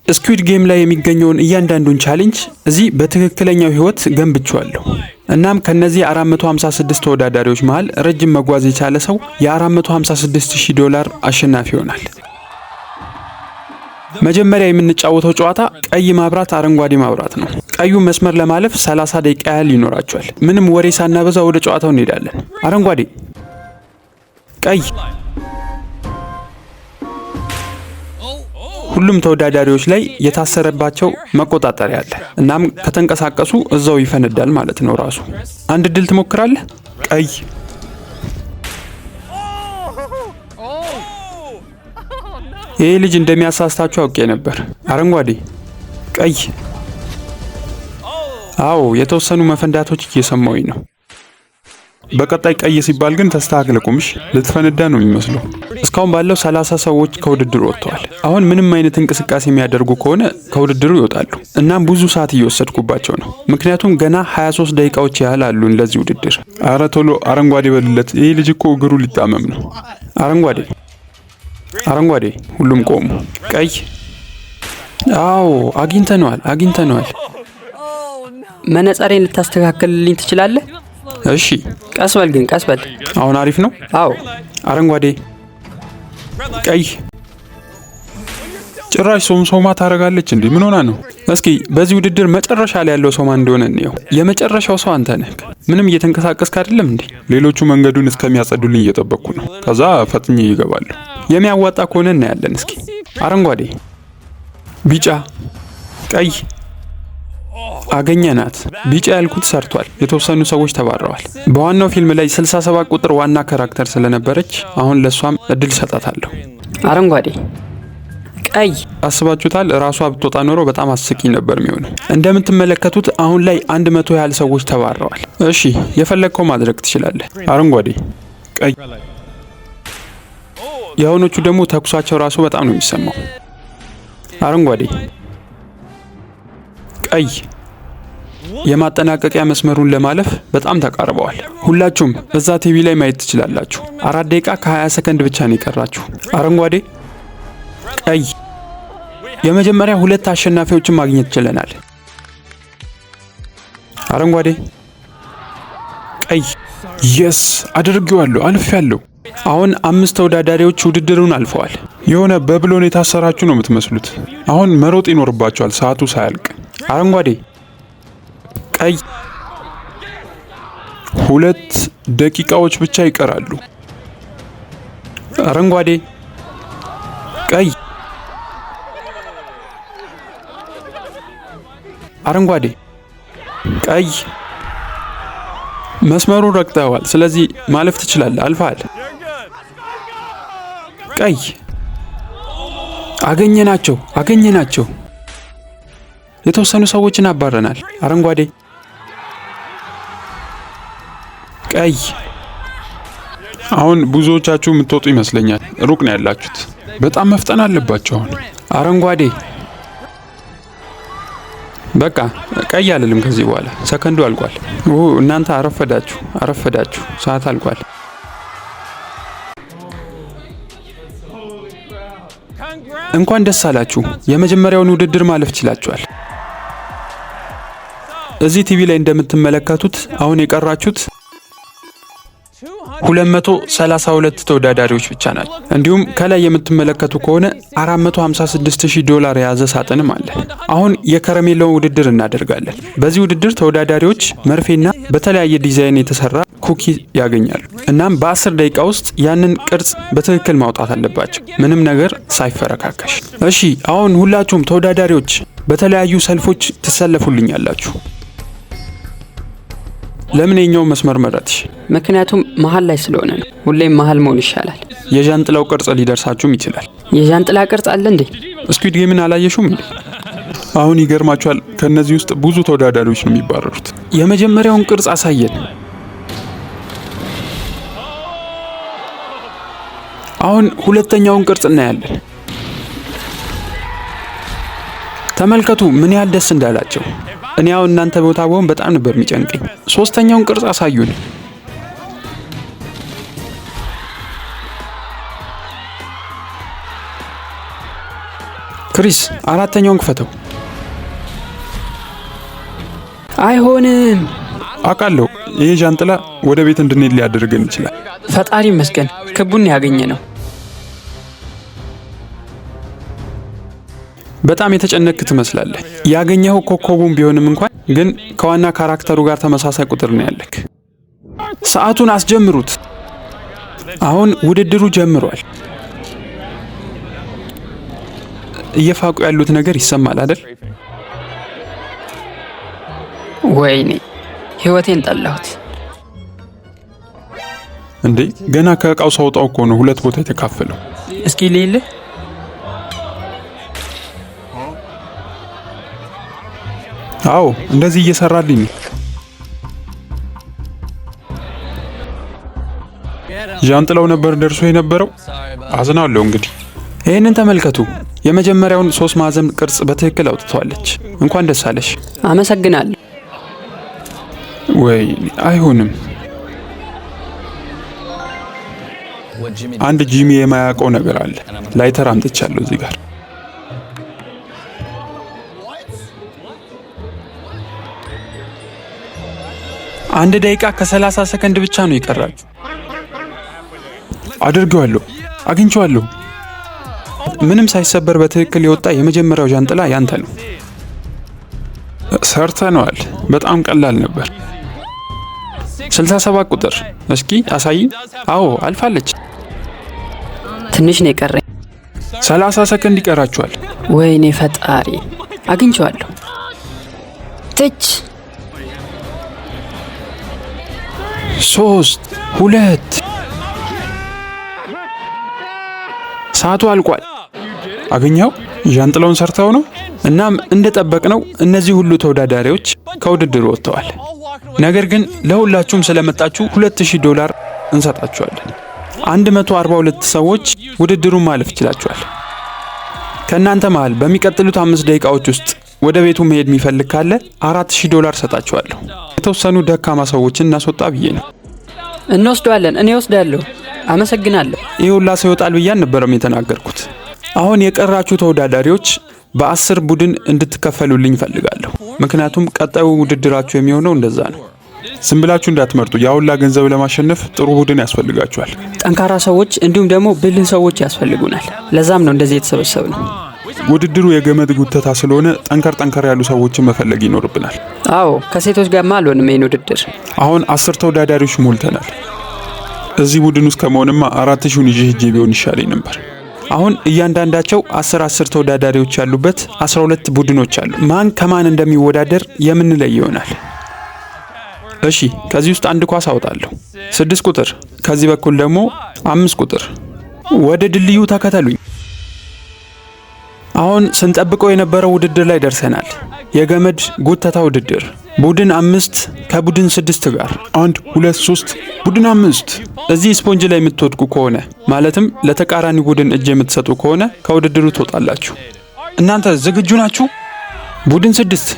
ስኩዊድ ጌም ላይ የሚገኘውን እያንዳንዱን ቻሌንጅ እዚህ በትክክለኛው ህይወት ገንብቻለሁ። እናም ከነዚህ 456 ተወዳዳሪዎች መሃል ረጅም መጓዝ የቻለ ሰው የ$456,000 አሸናፊ ይሆናል። መጀመሪያ የምንጫወተው ጨዋታ ቀይ ማብራት አረንጓዴ ማብራት ነው። ቀዩ መስመር ለማለፍ 30 ደቂቃ ያህል ይኖራቸዋል። ምንም ወሬ ሳናበዛ ወደ ጨዋታው እንሄዳለን። አረንጓዴ፣ ቀይ። ሁሉም ተወዳዳሪዎች ላይ የታሰረባቸው መቆጣጠሪያ አለ። እናም ከተንቀሳቀሱ እዛው ይፈነዳል ማለት ነው ራሱ። አንድ እድል ትሞክራለህ? ቀይ። ይሄ ልጅ እንደሚያሳስታችሁ አውቄ ነበር። አረንጓዴ፣ ቀይ። አዎ የተወሰኑ መፈንዳቶች እየሰማሁኝ ነው። በቀጣይ ቀይ ሲባል ግን ተስተካክለ ቁምሽ። ልትፈነዳ ነው የሚመስለው። እስካሁን ባለው 30 ሰዎች ከውድድሩ ወጥተዋል። አሁን ምንም አይነት እንቅስቃሴ የሚያደርጉ ከሆነ ከውድድሩ ይወጣሉ። እናም ብዙ ሰዓት እየወሰድኩባቸው ነው፣ ምክንያቱም ገና 23 ደቂቃዎች ያህል አሉን ለዚህ ውድድር። አረ ቶሎ አረንጓዴ በልለት። ይሄ ልጅ እኮ እግሩ ሊጣመም ነው። አረንጓዴ፣ አረንጓዴ። ሁሉም ቆሙ። ቀይ። አዎ አግኝተነዋል። መነጽሬን ልታስተካክልልኝ ትችላለህ? እሺ። ቀስ በል። አሁን አሪፍ ነው? አዎ። አረንጓዴ፣ ቀይ። ጭራሽ ሶምሶማ ታረጋለች እንዴ? ምን ሆና ነው? እስኪ በዚህ ውድድር መጨረሻ ላይ ያለው ሰው ማን እንደሆነ እንየው። የመጨረሻው ሰው አንተ ነህ። ምንም እየተንቀሳቀስክ አይደለም እንዴ? ሌሎቹ መንገዱን እስከሚያጸዱልኝ እየጠበቅኩ ነው። ከዛ ፈጥኜ ይገባሉ። የሚያዋጣ ከሆነ እናያለን። እስኪ አረንጓዴ፣ ቢጫ፣ ቀይ። አገኘናት። ቢጫ ያልኩት ሰርቷል። የተወሰኑ ሰዎች ተባረዋል። በዋናው ፊልም ላይ 67 ቁጥር ዋና ካራክተር ስለነበረች አሁን ለሷም እድል ሰጣታለሁ። አረንጓዴ፣ ቀይ። አስባችሁታል? ራሷ ብትወጣ ኖሮ በጣም አስቂኝ ነበር የሚሆነው። እንደምትመለከቱት አሁን ላይ 100 ያህል ሰዎች ተባረዋል። እሺ የፈለግከው ማድረግ ትችላለህ። አረንጓዴ፣ ቀይ። የአሁኖቹ ደግሞ ተኩሳቸው ራሱ በጣም ነው የሚሰማው። አረንጓዴ፣ ቀይ። የማጠናቀቂያ መስመሩን ለማለፍ በጣም ተቃርበዋል። ሁላችሁም እዛ ቲቪ ላይ ማየት ትችላላችሁ። 4 ደቂቃ ከ20 ሰከንድ ብቻ ነው የቀራችሁ። አረንጓዴ፣ ቀይ። የመጀመሪያ 2 አሸናፊዎችን ማግኘት ችለናል። አረንጓዴ፣ ቀይ። የስ አድርጌዋለሁ፣ አልፌያለሁ። አሁን 5 ተወዳዳሪዎች ውድድሩን አልፈዋል። የሆነ በብሎን የታሰራችሁ ነው የምትመስሉት። አሁን መሮጥ ይኖርባችኋል ሰዓቱ ሳያልቅ። አረንጓዴ፣ ቀይ። 2 ደቂቃዎች ብቻ ይቀራሉ። አረንጓዴ፣ ቀይ። አረንጓዴ፣ ቀይ። መስመሩን ረግጠዋል። ስለዚህ ማለፍ ትችላለህ። አልፈሃል። ቀይ። አገኘናቸው። የተወሰኑ ሰዎችን አባረናል። አረንጓዴ፣ ቀይ። አሁን ብዙዎቻችሁ የምትወጡ ይመስለኛል። ሩቅ ነው ያላችሁት። በጣም መፍጠን አለባችሁ። አሁን አረንጓዴ። በቃ ቀይ አልልም ከዚህ በኋላ ሰከንዱ አልቋል። እናንተ አረፈዳችሁ። ሰዓት አልቋል። እንኳን ደስ አላችሁ። የመጀመሪያውን ውድድር ማለፍ ችላችኋል። እዚህ ቲቪ ላይ እንደምትመለከቱት አሁን የቀራችሁት 232 ተወዳዳሪዎች ብቻ ናቸው። እንዲሁም ከላይ የምትመለከቱ ከሆነ $456,000 የያዘ ሳጥንም አለ። አሁን የከረሜላውን ውድድር እናደርጋለን። በዚህ ውድድር ተወዳዳሪዎች መርፌና በተለያየ ዲዛይን የተሰራ ኩኪ ያገኛሉ። እናም በ10 ደቂቃ ውስጥ ያንን ቅርጽ በትክክል ማውጣት አለባቸው፣ ምንም ነገር ሳይፈረካከሽ። እሺ አሁን ሁላችሁም ተወዳዳሪዎች በተለያዩ ሰልፎች ትሰለፉልኛላችሁ። ለምን የኛው መስመር መረጥሽ? ምክንያቱም መሃል ላይ ስለሆነ ነው። ሁሌም መሃል መሆን ይሻላል። የዣንጥላው ቅርጽ ሊደርሳችሁም ይችላል። የዣንጥላ ቅርጽ አለ እንዴ? ስኩዊድ ጌምን አላየሹም እንዴ? አሁን ይገርማችኋል፣ ከነዚህ ውስጥ ብዙ ተወዳዳሪዎች ነው የሚባረሩት። የመጀመሪያውን ቅርጽ አሳየን። አሁን ሁለተኛውን ቅርጽ እናያለን። ተመልከቱ ምን ያህል ደስ እንዳላቸው። እኔ አሁን እናንተ ቦታ ብሆን በጣም ነበር የሚጨንቀኝ። ሶስተኛውን ቅርጽ አሳዩን። ክሪስ አራተኛውን ክፈተው። አይሆንም። አውቃለሁ፣ ይሄ ዣንጥላ ወደ ቤት እንድንሄድ ሊያደርገን ይችላል። ፈጣሪ ይመስገን ክቡን ያገኘ ነው። በጣም የተጨነቅክ ትመስላለህ። ያገኘኸው ኮከቡን ቢሆንም እንኳን ግን ከዋና ካራክተሩ ጋር ተመሳሳይ ቁጥር ነው ያለክ። ሰዓቱን አስጀምሩት። አሁን ውድድሩ ጀምሯል። እየፋቁ ያሉት ነገር ይሰማል አይደል? ወይኔ ህይወቴን ጠላሁት። እንዴ ገና ከእቃው ሳውጣው እኮ ነው ሁለት ቦታ የተካፈለው። እስኪ ልይልህ። አዎ እንደዚህ እየሰራልኝ ነው። ዣንጥላው ነበር ደርሶ የነበረው። አዝናለሁ። እንግዲህ ይህንን ተመልከቱ። የመጀመሪያውን 3 ማዕዘን ቅርጽ በትክክል አውጥተዋለች። እንኳን ደስ አለሽ። አመሰግናለሁ። ወይ አይሆንም። አንድ ጂሚ የማያውቀው ነገር አለ። ላይተር አምጥቻለሁ እዚህ ጋር። አንድ ደቂቃ ከ30 ሰከንድ ብቻ ነው ይቀራል። አድርጌዋለሁ። አግኝቼዋለሁ። ምንም ሳይሰበር በትክክል የወጣ የመጀመሪያው ዣንጥላ ያንተ ነው። ሰርተነዋል። በጣም ቀላል ነበር። 67 ቁጥር እስኪ አሳይኝ። አዎ አልፋለች። ትንሽ ነው የቀረኝ። 30 ሰከንድ ይቀራችኋል። ወይኔ ፈጣሪ፣ አግኝቼዋለሁ። ትች 3 2 ሰዓቱ አልቋል። አገኘው። ዣንጥላውን ሰርተው ነው። እናም እንደጠበቅነው እነዚህ ሁሉ ተወዳዳሪዎች ከውድድሩ ወጥተዋል። ነገር ግን ለሁላችሁም ስለመጣችሁ $2000 እንሰጣችኋለን። 142 ሰዎች ውድድሩን ማለፍ ይችላችኋል። ከእናንተ መሃል በሚቀጥሉት 5 ደቂቃዎች ውስጥ ወደ ቤቱ መሄድ የሚፈልግ ካለ $4000 ሰጣችኋለሁ። የተወሰኑ ደካማ ሰዎችን እናስወጣ ብዬ ነው። እንወስደዋለን። እኔ ወስዳለሁ። አመሰግናለሁ። ይህ ሁላ ሰው ይወጣል ብዬ አልነበረም የተናገርኩት። አሁን የቀራችሁ ተወዳዳሪዎች በ10 ቡድን እንድትከፈሉልኝ ፈልጋለሁ። ምክንያቱም ቀጣዩ ውድድራችሁ የሚሆነው እንደዛ ነው። ዝም ብላችሁ እንዳትመርጡ። ያውላ ገንዘብ ለማሸነፍ ጥሩ ቡድን ያስፈልጋችኋል። ጠንካራ ሰዎች እንዲሁም ደግሞ ብልህ ሰዎች ያስፈልጉናል። ለዛም ነው እንደዚህ የተሰበሰብነው። ውድድሩ የገመድ ጉተታ ስለሆነ ጠንከር ያሉ ሰዎችን መፈለግ ይኖርብናል። አዎ ከሴቶች ጋር አልሆንም ይሄን ውድድር። አሁን 10 ተወዳዳሪዎች ሞልተናል። እዚህ ቡድን ውስጥ ከመሆንማ 4000 ይዤ ሄጄ ቢሆን ይሻለኝ ነበር። አሁን እያንዳንዳቸው 10 ተወዳዳሪዎች ያሉበት 12 ቡድኖች አሉ። ማን ከማን እንደሚወዳደር የምንለይ ይሆናል። እሺ ከዚህ ውስጥ አንድ ኳስ አወጣለሁ። 6 ቁጥር፣ ከዚህ በኩል ደግሞ 5 ቁጥር። ወደ ድልድዩ ተከተሉኝ። አሁን ስንጠብቀው የነበረው ውድድር ላይ ደርሰናል። የገመድ ጉተታ ውድድር። ቡድን 5 ከቡድን 6 ጋር 1 2 3 ቡድን 5። እዚህ ስፖንጅ ላይ የምትወድቁ ከሆነ ማለትም ለተቃራኒ ቡድን እጅ የምትሰጡ ከሆነ ከውድድሩ ትወጣላችሁ። እናንተ ዝግጁ ናችሁ? ቡድን 6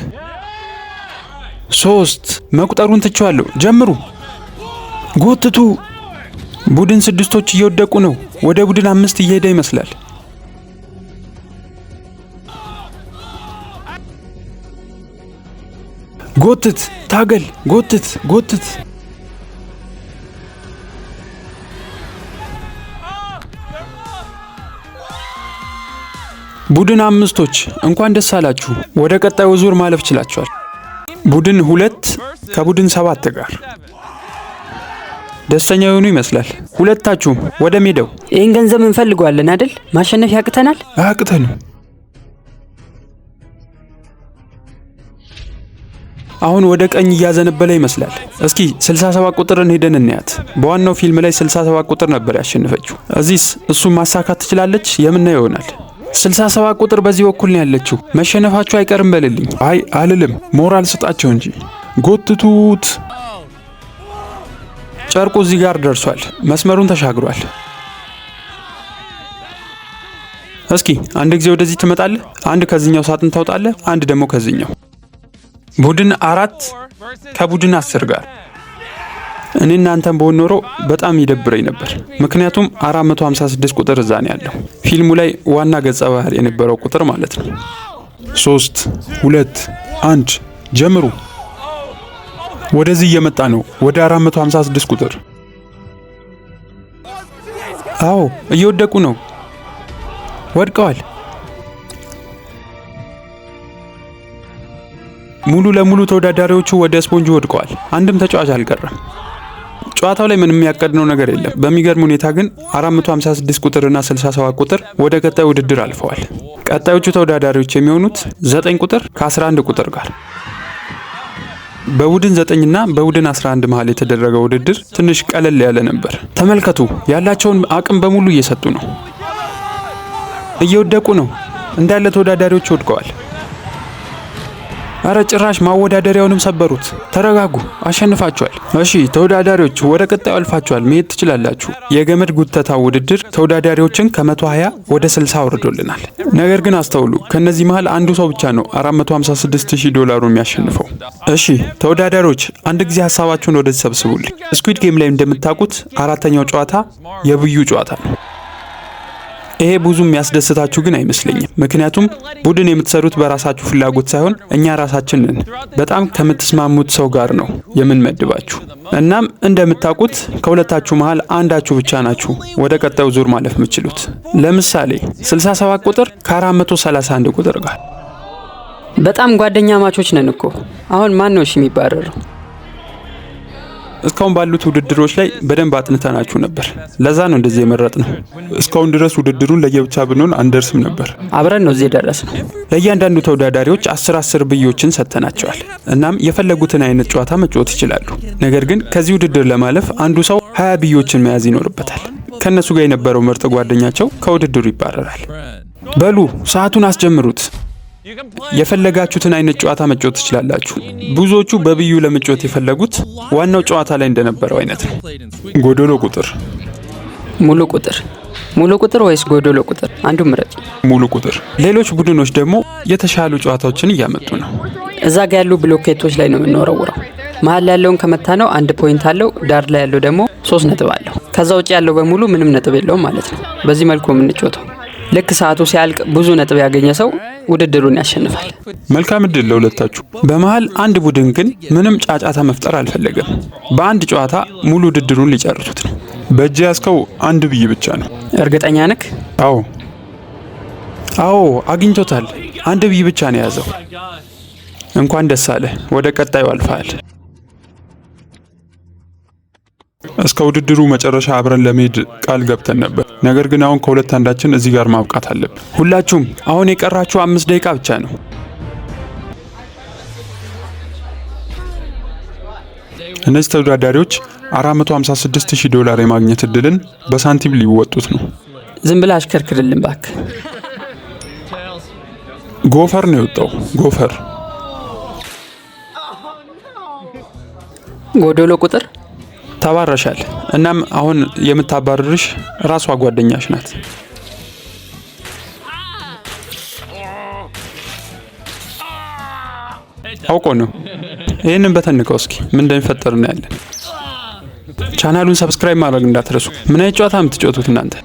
3 መቁጠሩን ትችዋለሁ። ጀምሩ። ጎትቱ። ቡድን 6ቶች እየወደቁ ነው። ወደ ቡድን 5 እየሄደ ይመስላል። ጎትት፣ ታገል፣ ጎትት፣ ጎትት። ቡድን 5ቶች እንኳን ደስ አላችሁ። ወደ ቀጣዩ ዙር ማለፍ ችላችኋል። ቡድን 2 ከቡድን 7 ጋር ደስተኛ የሆኑ ይመስላል። ሁለታችሁም ወደ ሜዳው። ይህን ገንዘብ እንፈልገዋለን አይደል? ማሸነፍ ያቅተናል? አያቅተንም። አሁን ወደ ቀኝ እያዘነበለ ይመስላል። እስኪ 67 ቁጥርን ሄደን እንያት። በዋናው ፊልም ላይ 67 ቁጥር ነበር ያሸነፈችው። እዚህስ እሱን ማሳካት ትችላለች? የምናየው ይሆናል። 67 ቁጥር በዚህ በኩል ነው ያለችው። መሸነፋችሁ አይቀርም በልልኝ። አይ አልልም፣ ሞራል ስጣቸው እንጂ። ጎትቱት። ጨርቁ እዚህ ጋር ደርሷል። መስመሩን ተሻግሯል። እስኪ አንድ ጊዜ ወደዚህ ትመጣለህ። አንድ ከዚህኛው ሳጥን ታውጣለህ፣ አንድ ደግሞ ከዚህኛው። ቡድን 4 ከቡድን 10 ጋር። እኔ እናንተን በሆን ኖሮ በጣም ይደብረኝ ነበር። ምክንያቱም 456 ቁጥር እዛ ነው ያለው። ፊልሙ ላይ ዋና ገጸ ባህሪ የነበረው ቁጥር ማለት ነው። 3 2 1 ጀምሩ። ወደዚህ እየመጣ ነው፣ ወደ 456 ቁጥር። አዎ እየወደቁ ነው፣ ወድቀዋል። ሙሉ ለሙሉ ተወዳዳሪዎቹ ወደ ስፖንጅ ወድቀዋል። አንድም ተጫዋች አልቀረም። ጨዋታው ላይ ምንም ያቀድነው ነገር የለም። በሚገርም ሁኔታ ግን 456 ቁጥርና 67 ቁጥር ወደ ቀጣይ ውድድር አልፈዋል። ቀጣዮቹ ተወዳዳሪዎች የሚሆኑት 9 ቁጥር ከ11 ቁጥር ጋር። በቡድን 9 እና በቡድን 11 መሃል የተደረገው ውድድር ትንሽ ቀለል ያለ ነበር። ተመልከቱ፣ ያላቸውን አቅም በሙሉ እየሰጡ ነው። እየወደቁ ነው። እንዳለ ተወዳዳሪዎች ወድቀዋል። አረ ጭራሽ ማወዳደሪያውንም ሰበሩት። ተረጋጉ፣ አሸንፋችኋል። እሺ ተወዳዳሪዎች ወደ ቀጣዩ አልፋችኋል፣ መሄድ ትችላላችሁ። የገመድ ጉተታ ውድድር ተወዳዳሪዎችን ከ120 ወደ 60 ወርዶልናል። ነገር ግን አስተውሉ፣ ከነዚህ መሃል አንዱ ሰው ብቻ ነው $456,000 የሚያሸንፈው። እሺ ተወዳዳሪዎች አንድ ጊዜ ሀሳባችሁን ወደዚህ ሰብስቡልኝ። ስኩዊድ ጌም ላይ እንደምታውቁት አራተኛው ጨዋታ የብዩ ጨዋታ ነው። ይሄ ብዙም የሚያስደስታችሁ ግን አይመስለኝም። ምክንያቱም ቡድን የምትሰሩት በራሳችሁ ፍላጎት ሳይሆን እኛ ራሳችን ነን። በጣም ከምትስማሙት ሰው ጋር ነው የምንመድባችሁ። እናም እንደምታውቁት ከሁለታችሁ መሃል አንዳችሁ ብቻ ናችሁ ወደ ቀጣዩ ዙር ማለፍ የምትችሉት። ለምሳሌ 67 ቁጥር ከ431 ቁጥር ጋር። በጣም ጓደኛ ማቾች ነን እኮ። አሁን ማን ነው የሚባረረው? እስካሁን ባሉት ውድድሮች ላይ በደንብ አጥንተናችሁ ነበር። ለዛ ነው እንደዚህ የመረጥነው። እስካሁን ድረስ ውድድሩን ለየብቻ ብንሆን አንደርስም ነበር። አብረን ነው እዚህ ደረስነው። ለእያንዳንዱ ተወዳዳሪዎች 10 ብዮችን ሰጥተናቸዋል። እናም የፈለጉትን አይነት ጨዋታ መጫወት ይችላሉ። ነገር ግን ከዚህ ውድድር ለማለፍ አንዱ ሰው 20 ብዮችን መያዝ ይኖርበታል። ከነሱ ጋር የነበረው ምርጥ ጓደኛቸው ከውድድሩ ይባረራል። በሉ ሰዓቱን አስጀምሩት። የፈለጋችሁትን አይነት ጨዋታ መጫወት ትችላላችሁ። ብዙዎቹ በብዩ ለመጫወት የፈለጉት ዋናው ጨዋታ ላይ እንደነበረው አይነት ነው። ጎዶሎ ቁጥር፣ ሙሉ ቁጥር፣ ሙሉ ቁጥር ወይስ ጎዶሎ ቁጥር? አንዱ ምረጥ። ሙሉ ቁጥር። ሌሎች ቡድኖች ደግሞ የተሻሉ ጨዋታዎችን እያመጡ ነው። እዛ ጋር ያሉ ብሎኬቶች ላይ ነው የምንወረውረው። መሀል ላይ ያለውን ከመታ ነው 1 ፖይንት አለው። ዳር ላይ ያለው ደግሞ 3 ነጥብ አለው። ከዛ ውጭ ያለው በሙሉ ምንም ነጥብ የለውም ማለት ነው። በዚህ መልኩ የምንጫወተው። ልክ ሰዓቱ ሲያልቅ ብዙ ነጥብ ያገኘ ሰው ውድድሩን ያሸንፋል። መልካም እድል ለሁለታችሁ። በመሃል አንድ ቡድን ግን ምንም ጫጫታ መፍጠር አልፈለገም። በአንድ ጨዋታ ሙሉ ውድድሩን ሊጨርሱት ነው። በእጅ ያዝከው አንድ ብይ ብቻ ነው። እርግጠኛ ነክ? አዎ አግኝቶታል። አንድ ብይ ብቻ ነው የያዘው። እንኳን ደስ አለ፣ ወደ ቀጣዩ አልፈሃል። እስከ ውድድሩ መጨረሻ አብረን ለመሄድ ቃል ገብተን ነበር። ነገር ግን አሁን ከሁለት አንዳችን እዚህ ጋር ማብቃት አለብን። ሁላችሁም አሁን የቀራችሁ 5 ደቂቃ ብቻ ነው። እነዚህ ተወዳዳሪዎች $456,000 የማግኘት እድልን በሳንቲም ሊወጡት ነው። ዝም ብለህ አሽከርክርልን እባክህ። ጎፈር ነው የወጣው። ጎፈር። ጎዶሎ ቁጥር ተባረሻል። እናም አሁን የምታባርርሽ ራሷ ጓደኛሽ ናት። አውቆ ነው። ይህንን በተንከው እስኪ ምን እንደሚፈጠር እናያለን። ቻናሉን ሰብስክራይብ ማድረግ እንዳትረሱ። ምን አይነት ጨዋታ የምትጫወቱት እናንተ?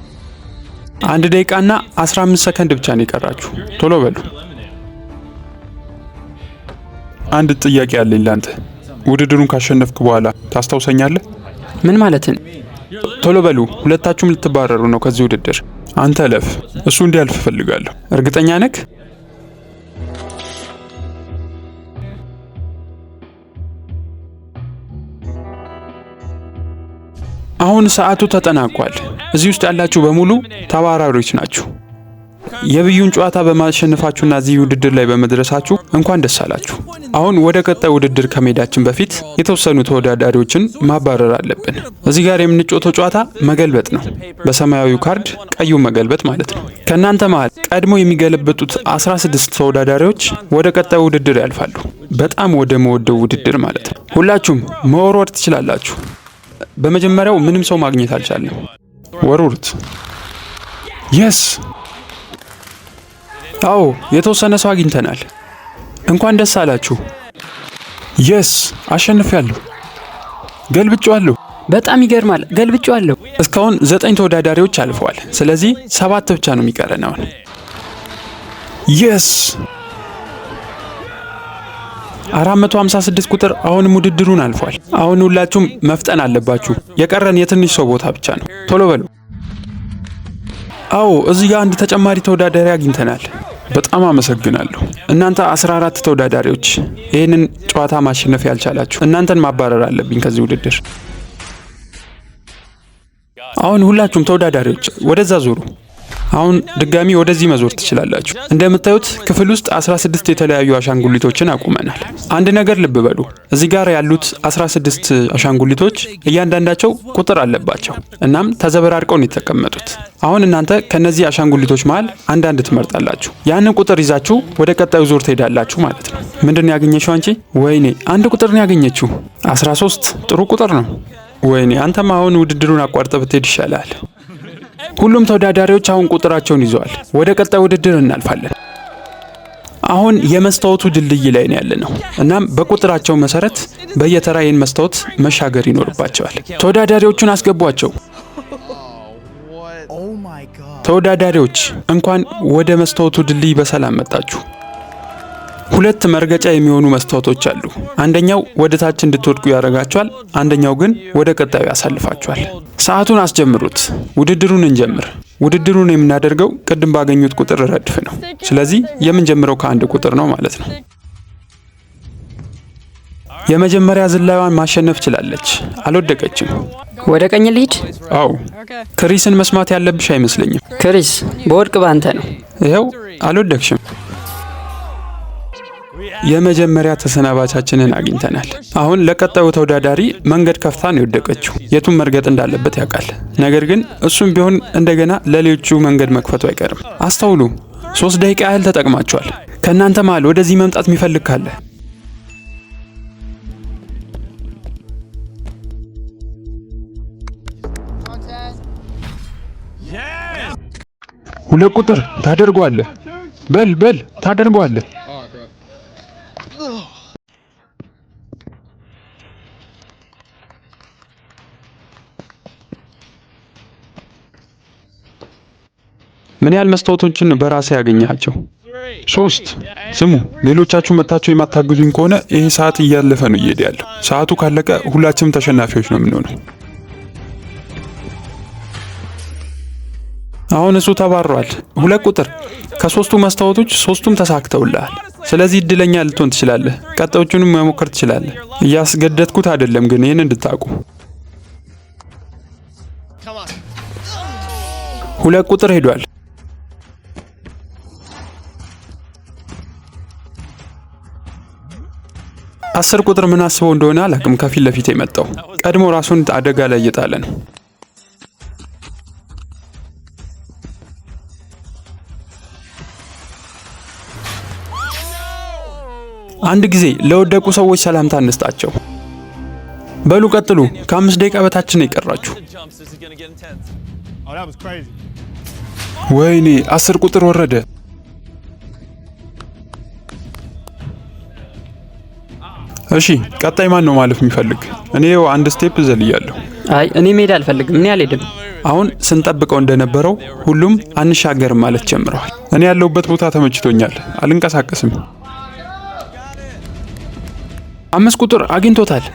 1 ደቂቃና 15 ሰከንድ ብቻ ነው የቀራችሁ። ቶሎ በሉ። አንድ ጥያቄ አለኝ ላንተ። ውድድሩን ካሸነፍክ በኋላ ታስታውሰኛለህ? ምን ማለትን? ቶሎ በሉ፣ ሁለታችሁም ልትባረሩ ነው ከዚህ ውድድር። አንተ ለፍ፣ እሱ እንዲያልፍ እፈልጋለሁ። እርግጠኛ ነክ? አሁን ሰዓቱ ተጠናቋል። እዚህ ውስጥ ያላችሁ በሙሉ ተባራሪዎች ናችሁ። የብዩን ጨዋታ በማሸነፋችሁና እዚህ ውድድር ላይ በመድረሳችሁ እንኳን ደስ አላችሁ። አሁን ወደ ቀጣይ ውድድር ከመሄዳችን በፊት የተወሰኑ ተወዳዳሪዎችን ማባረር አለብን። እዚህ ጋር የምንጫወተው ጨዋታ መገልበጥ ነው። በሰማያዊው ካርድ ቀዩ መገልበጥ ማለት ነው። ከእናንተ መሃል ቀድሞ የሚገለበጡት 16 ተወዳዳሪዎች ወደ ቀጣይ ውድድር ያልፋሉ። በጣም ወደ መወደው ውድድር ማለት ነው። ሁላችሁም መወርወር ትችላላችሁ። በመጀመሪያው ምንም ሰው ማግኘት አልቻለም። ወሩርት። የስ አዎ፣ የተወሰነ ሰው አግኝተናል። እንኳን ደስ አላችሁ። የስ አሸንፌያለሁ። ገልብጬዋለሁ። በጣም ይገርማል። ገልብጬዋለሁ። እስካሁን 9 ተወዳዳሪዎች አልፈዋል። ስለዚህ 7 ብቻ ነው የሚቀረን አሁን። የስ 456 ቁጥር አሁንም ውድድሩን አልፏል። አሁን ሁላችሁም መፍጠን አለባችሁ። የቀረን የትንሽ ሰው ቦታ ብቻ ነው። ቶሎ በሉ። አዎ እዚህ ጋር አንድ ተጨማሪ ተወዳዳሪ አግኝተናል። በጣም አመሰግናለሁ። እናንተ 14 ተወዳዳሪዎች ይህንን ጨዋታ ማሸነፍ ያልቻላችሁ እናንተን ማባረር አለብኝ ከዚህ ውድድር። አሁን ሁላችሁም ተወዳዳሪዎች ወደዛ ዞሩ። አሁን ድጋሚ ወደዚህ መዞር ትችላላችሁ። እንደምታዩት ክፍል ውስጥ 16 የተለያዩ አሻንጉሊቶችን አቁመናል። አንድ ነገር ልብ በሉ። እዚህ ጋር ያሉት 16 አሻንጉሊቶች እያንዳንዳቸው ቁጥር አለባቸው። እናም ተዘበራርቀው ነው የተቀመጡት። አሁን እናንተ ከነዚህ አሻንጉሊቶች መሃል አንዳንድ ትመርጣላችሁ። ያንን ቁጥር ይዛችሁ ወደ ቀጣዩ ዞር ትሄዳላችሁ ማለት ነው። ምንድን ነው ያገኘሽው አንቺ? ወይኔ አንድ ቁጥር ነው ያገኘችው። 13 ጥሩ ቁጥር ነው። ወይኔ አንተም አሁን ውድድሩን አቋርጠ ብትሄድ ይሻላል። ሁሉም ተወዳዳሪዎች አሁን ቁጥራቸውን ይዘዋል። ወደ ቀጣይ ውድድር እናልፋለን። አሁን የመስታወቱ ድልድይ ላይ ነው ያለነው። እናም በቁጥራቸው መሰረት በየተራ ይህን መስታወት መሻገር ይኖርባቸዋል። ተወዳዳሪዎቹን አስገቧቸው። ተወዳዳሪዎች እንኳን ወደ መስታወቱ ድልድይ በሰላም መጣችሁ። 2 መርገጫ የሚሆኑ መስታወቶች አሉ። አንደኛው ወደ ታች እንድትወድቁ ያደርጋቸዋል፣ አንደኛው ግን ወደ ቀጣዩ ያሳልፋቸዋል። ሰዓቱን አስጀምሩት። ውድድሩን እንጀምር። ውድድሩን የምናደርገው ቅድም ባገኙት ቁጥር ረድፍ ነው። ስለዚህ የምንጀምረው ከአንድ ቁጥር ነው ማለት ነው። የመጀመሪያ ዝላዩን ማሸነፍ ችላለች። አልወደቀችም። ወደ ቀኝ ልሂድ? አዎ። ክሪስን መስማት ያለብሽ አይመስለኝም። ክሪስ በወድቅ ባንተ ነው። ይኸው አልወደቅሽም። የመጀመሪያ ተሰናባቻችንን አግኝተናል። አሁን ለቀጣዩ ተወዳዳሪ መንገድ ከፍታ ነው የወደቀችው። የቱን መርገጥ እንዳለበት ያውቃል። ነገር ግን እሱም ቢሆን እንደገና ለሌሎቹ መንገድ መክፈቱ አይቀርም። አስተውሉ። 3 ደቂቃ ያህል ተጠቅማቸዋል። ከእናንተ መሃል ወደዚህ መምጣት የሚፈልግ ካለ ሁለት ቁጥር ታደርገዋለህ። በል ታደርገዋለህ። ምን ያህል መስታወቶችን በራሴ ያገኛቸው? 3። ስሙ፣ ሌሎቻችሁ መታችሁ የማታግዙኝ ከሆነ ይሄ ሰዓት እያለፈ ነው እየሄደ ያለው። ሰዓቱ ካለቀ ሁላችንም ተሸናፊዎች ነው የምንሆነው። አሁን እሱ ተባሯል። 2 ቁጥር ከ3ቱ መስታወቶች 3ቱም ተሳክተውልሃል። ስለዚህ እድለኛ ልትሆን ትችላለህ። ቀጣዮቹንም መሞከር ትችላለህ። እያስገደድኩት አይደለም፣ ግን ይህን እንድታውቁ። 2 ቁጥር ሄዷል። 10 ቁጥር ምን አስበው እንደሆነ አላውቅም። ከፊት ለፊት የመጣው ቀድሞ ራሱን አደጋ ላይ እየጣለ ነው። አንድ ጊዜ ለወደቁ ሰዎች ሰላምታ እንስጣቸው። በሉ ቀጥሉ። ከ5 ደቂቃ በታች ነው የቀራችሁ። ወይኔ 10 ቁጥር ወረደ። እሺ ቀጣይ ማን ነው ማለፍ የሚፈልግ? እኔው አንድ ስቴፕ ዘልያለሁ። አይ እኔ መሄድ አልፈልግም። እኔ አልሄድም። አሁን ስንጠብቀው እንደነበረው ሁሉም አንሻገርም ማለት ጀምረዋል። እኔ ያለሁበት ቦታ ተመችቶኛል። አልንቀሳቀስም። 5 ቁጥር አግኝቶታል።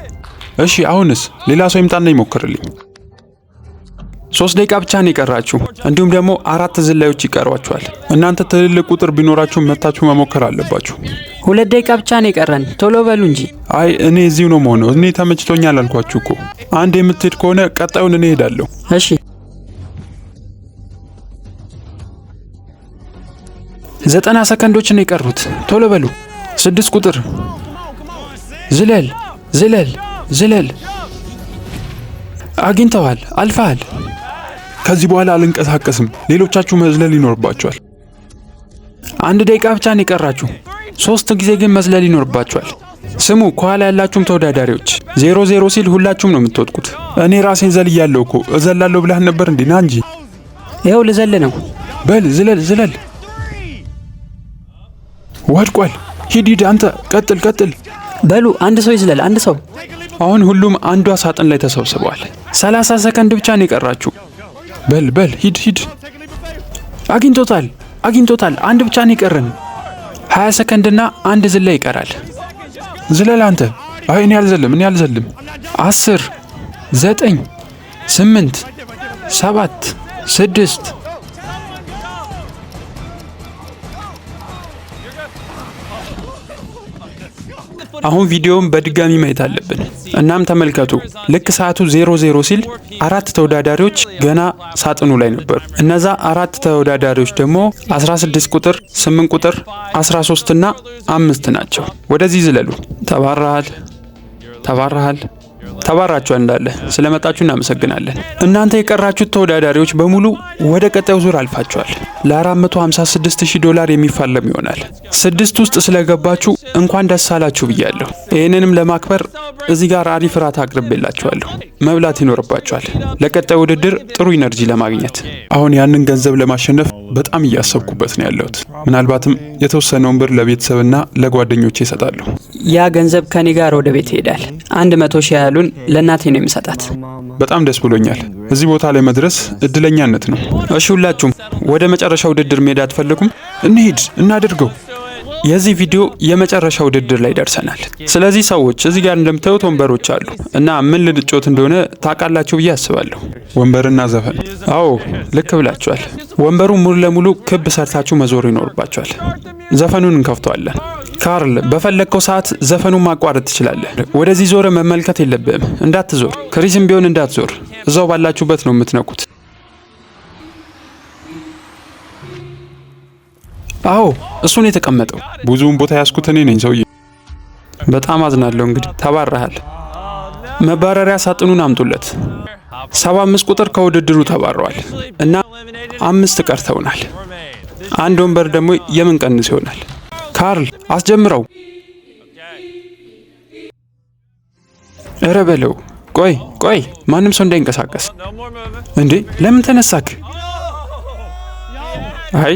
እሺ አሁንስ ሌላ ሰው ይምጣና ይሞክርልኝ። 3 ደቂቃ ብቻ ነው የቀራችሁ። እንዲሁም ደግሞ 4 ዝላዮች ይቀሯችኋል። እናንተ ትልልቅ ቁጥር ቢኖራችሁ መታችሁ መሞከር አለባችሁ። 2 ደቂቃ ብቻ ነው የቀረን። ቶሎ በሉ እንጂ። አይ እኔ እዚሁ ነው መሆነው። እኔ ተመችቶኛል አልኳችሁ እኮ። አንድ የምትሄድ ከሆነ ቀጣዩን እኔ ሄዳለሁ። እሺ 90 ሰከንዶች ነው የቀሩት። ቶሎ በሉ። 6 ቁጥር ዝለል። አግኝተዋል። አልፈሃል። ከዚህ በኋላ አልንቀሳቀስም። ሌሎቻችሁ መዝለል ይኖርባችኋል። 1 ደቂቃ ብቻ ነው የቀራችሁ። 3 ጊዜ ግን መዝለል ይኖርባችኋል። ስሙ፣ ከኋላ ያላችሁም ተወዳዳሪዎች 0-0 ሲል ሁላችሁም ነው የምትወድቁት። እኔ ራሴን ዘልያለሁ እኮ። እዘላለሁ ብለህ ነበር እንዴ? ና እንጂ። ይኸው ልዘል ነው። በል ዝለል። ወድቋል። ሂድ አንተ። ቀጥል። በሉ አንድ ሰው ይዝለል። አንድ ሰው። አሁን ሁሉም አንዷ ሳጥን ላይ ተሰብስበዋል። 30 ሰከንድ ብቻ ነው የቀራችሁ። በል ሂድ። አግኝቶታል። አንድ ብቻ ነው የቀረን። 20 ሰከንድና አንድ ዝላይ ይቀራል። ዝለል አንተ። አይ እኔ አልዘልም። 10 9 8 7 6 አሁን ቪዲዮውን በድጋሚ ማየት አለብን። እናም ተመልከቱ። ልክ ሰዓቱ 00 ሲል 4 ተወዳዳሪዎች ገና ሳጥኑ ላይ ነበሩ። እነዛ 4 ተወዳዳሪዎች ደግሞ 16 ቁጥር፣ 8 ቁጥር፣ 13 እና 5 ናቸው። ወደዚህ ዝለሉ። ተባራችኋል። እንዳለ ስለመጣችሁ እናመሰግናለን። እናንተ የቀራችሁት ተወዳዳሪዎች በሙሉ ወደ ቀጣዩ ዙር አልፋችኋል። $456,000 የሚፋለም ይሆናል። 6 ውስጥ ስለገባችሁ እንኳን ደስ አላችሁ ብያለሁ። ይህንንም ለማክበር እዚህ ጋር አሪፍ ራት አቅርቤላችኋለሁ። መብላት ይኖርባችኋል ለቀጣዩ ውድድር ጥሩ ኢነርጂ ለማግኘት። አሁን ያንን ገንዘብ ለማሸነፍ በጣም እያሰብኩበት ነው ያለሁት። ምናልባትም የተወሰነውን ብር ለቤተሰብና ለጓደኞቼ እሰጣለሁ። ያ ገንዘብ ከኔ ጋር ወደ ቤት ይሄዳል። 100,000 ያሉን ለእናቴ ነው የምሰጣት። በጣም ደስ ብሎኛል። እዚህ ቦታ ላይ መድረስ እድለኛነት ነው። እሺ ሁላችሁም ወደ መጨረሻ ውድድር መሄድ አትፈልጉም? እንሂድ፣ እናድርገው። የዚህ ቪዲዮ የመጨረሻ ውድድር ላይ ደርሰናል። ስለዚህ ሰዎች እዚህ ጋር እንደምታዩት ወንበሮች አሉ እና ምን ልንጮት እንደሆነ ታውቃላችሁ ብዬ አስባለሁ። ወንበርና ዘፈን። አዎ ልክ ብላችኋል። ወንበሩ ሙሉ ለሙሉ ክብ ሰርታችሁ መዞር ይኖርባችኋል። ዘፈኑን እንከፍተዋለን። ካርል በፈለግከው ሰዓት ዘፈኑን ማቋረጥ ትችላለህ። ወደዚህ ዞረ መመልከት የለብህም። እንዳትዞር። ክሪስም ቢሆን እንዳትዞር። እዛው ባላችሁበት ነው የምትነኩት። አዎ እሱን የተቀመጠው ብዙውን ቦታ ያስኩት እኔ ነኝ ሰውዬ። በጣም አዝናለሁ። እንግዲህ ተባረሃል። መባረሪያ ሳጥኑን አምጡለት። 75 ቁጥር ከውድድሩ ተባረዋል እና 5 ቀርተውናል። አንድ ወንበር ደግሞ የምንቀንስ ይሆናል። ካርል አስጀምረው። እረ በለው። ቆይ ማንም ሰው እንዳይንቀሳቀስ። እንዴ ለምን ተነሳክ? አይ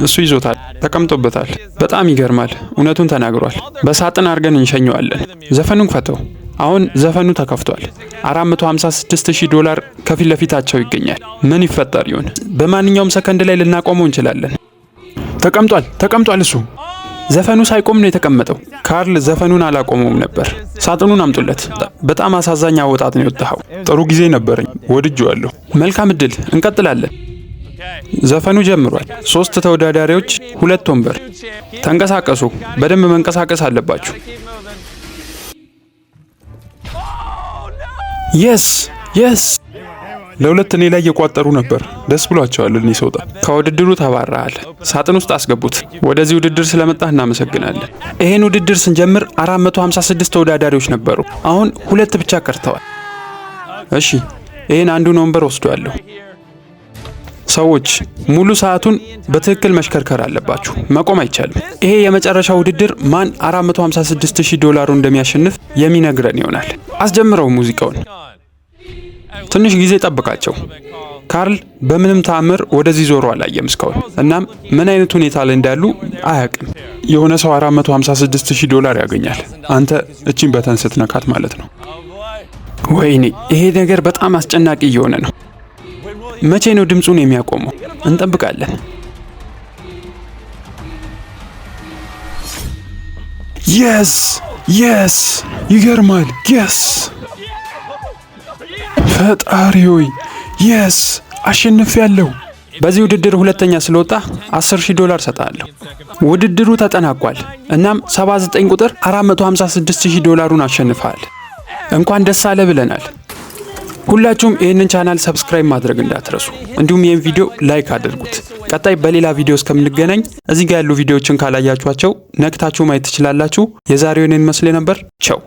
እሱ ይዞታል፣ ተቀምጦበታል። በጣም ይገርማል። እውነቱን ተናግሯል። በሳጥን አድርገን እንሸኘዋለን። ዘፈኑን ክፈተው። አሁን ዘፈኑ ተከፍቷል። $456,000 ከፊት ለፊታቸው ይገኛል። ምን ይፈጠር ይሆን? በማንኛውም ሰከንድ ላይ ልናቆመው እንችላለን። ተቀምጧል። እሱ ዘፈኑ ሳይቆም ነው የተቀመጠው። ካርል ዘፈኑን አላቆመውም ነበር። ሳጥኑን አምጡለት። በጣም አሳዛኝ አወጣት ነው የወጣኸው። ጥሩ ጊዜ ነበረኝ፣ ወድጄዋለሁ። መልካም እድል። እንቀጥላለን። ዘፈኑ ጀምሯል። 3 ተወዳዳሪዎች፣ 2 ወንበር። ተንቀሳቀሱ። በደንብ መንቀሳቀስ አለባችሁ። የስ ለሁለት እኔ ላይ እየቋጠሩ ነበር። ደስ ብሏቸዋል። እኔ ሰውጣ ከውድድሩ ተባረሃል። ሳጥን ውስጥ አስገቡት። ወደዚህ ውድድር ስለመጣህ እናመሰግናለን። ይሄን ውድድር ስንጀምር 456 ተወዳዳሪዎች ነበሩ። አሁን 2 ብቻ ቀርተዋል። እሺ ይሄን አንዱን ወንበር ወስዷለሁ። ሰዎች ሙሉ ሰዓቱን በትክክል መሽከርከር አለባችሁ። መቆም አይቻልም። ይሄ የመጨረሻ ውድድር ማን $456,000 እንደሚያሸንፍ የሚነግረን ይሆናል። አስጀምረው ሙዚቃውን። ትንሽ ጊዜ ጠብቃቸው። ካርል በምንም ተአምር ወደዚህ ዞሮ አላየም እስካሁን። እናም ምን አይነት ሁኔታ ላይ እንዳሉ አያውቅም። የሆነ ሰው $456,000 ያገኛል። አንተ እቺን በተን ስትነካት ማለት ነው። ወይኔ ይሄ ነገር በጣም አስጨናቂ እየሆነ ነው። መቼ ነው ድምፁን የሚያቆመው? እንጠብቃለን። የስ ይገርማል። የስ ፈጣሪ ሆይ የስ አሸንፌያለሁ። በዚህ ውድድር ሁለተኛ ስለወጣ $10,000 ሰጣለሁ። ውድድሩ ተጠናቋል። እናም 79 ቁጥር $456,000 አሸንፈሃል። እንኳን ደስ አለ ብለናል። ሁላችሁም ይህንን ቻናል ሰብስክራይብ ማድረግ እንዳትረሱ፣ እንዲሁም ይህን ቪዲዮ ላይክ አድርጉት። ቀጣይ በሌላ ቪዲዮ እስከምንገናኝ እዚህ ጋር ያሉ ቪዲዮዎችን ካላያችኋቸው ነክታችሁ ማየት ትችላላችሁ። የዛሬውን ይመስል ነበር። ቻው።